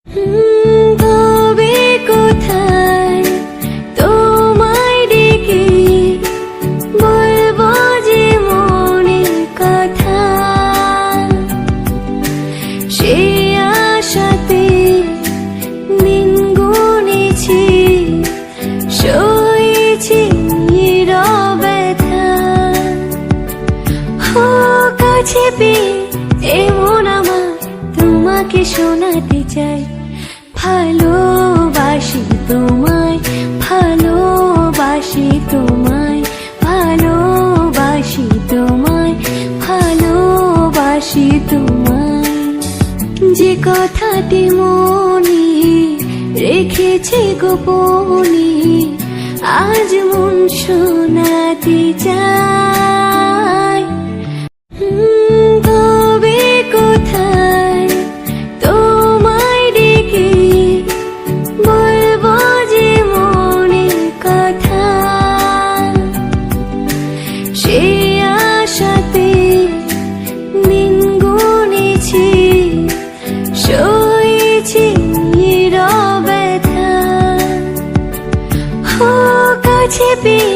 তবে কোথায় তোমায় ডেকে বলবো যে মনের কথা, সে আশাতে দিন গুনেছি, সয়েছি নীরব ব্যথা। কাছে পেয়ে এমন আমার তোমাকে শোনাতে চাই, ভালোবাসি তোমায়, ভালোবাসি তোমায়, ভালোবাসি তোমায়, ভালোবাসি তোমায়। যে কথাটি মনে রেখেছি গোপনে, আজ মন শোনাতে চাই। তবে কোথায় তোমায় ডেকে বলবো যে মনের কথা, সে আশাতে দিন গুনেছি, সয়েছি নীরব ব্যথা। কাছে পেয়ে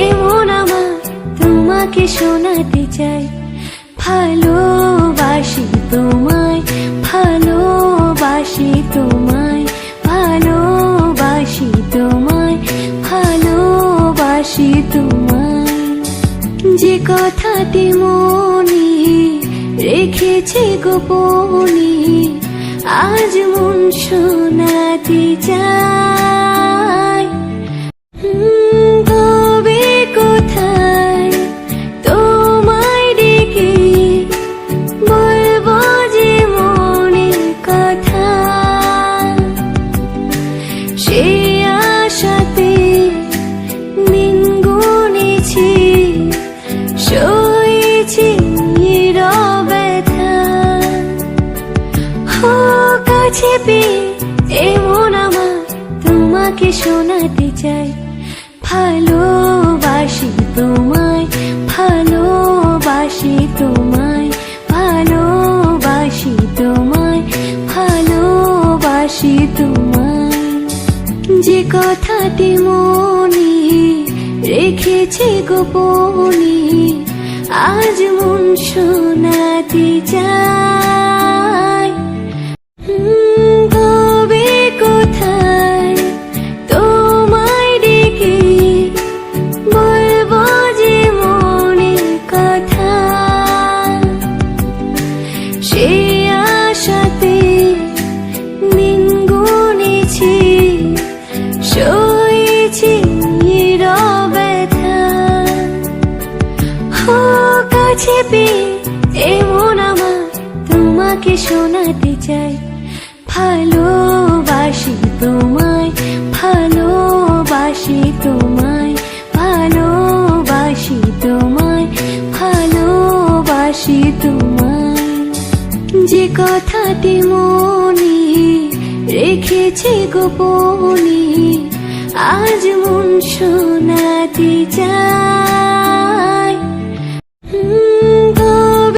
এমন আমার তোমাকে শোনাতে চাই, ভালোবাসি তোমায়, ভালোবাসি তোমায়, ভালোবাসি তোমায়, ভালোবাসি তোমায়। যে কথাটি মনে রেখেছি গোপনে, আজ মন শোনাতে চাই। তবে কোথায় তোমায় ডেকে বলবো যে মনের কথা, সে আশাতে দিন গুনেছি, সয়েছি নীরব ব্যথা। কাছে পেয়ে এমন আমার তোমাকে শোনাতে চাই, ভালোবাসি তোমায়, ভালোবাসি তোমায়, ভালোবাসি তোমায়, ভালোবাসি তোমায়। যে কথাটি মনে রেখেছি গোপনে, আজ মন শোনাতে চাই। তবে কোথায় তোমায় ডেকে বলবো যে মনের কথা, সে আশাতে দিন গুনেছি, সয়েছি নীরব ব্যথা। কাছে পেয়ে এমন আমার তোমাকে শোনাতে চাই, ভালোবাসি তোমায়, ভালোবাসি তোমায়, ভালোবাসি তোমায়, ভালোবাসি তোমায়। যে কথাটি মনে রেখেছি গোপনে, আজ মন শোনাতে চাই।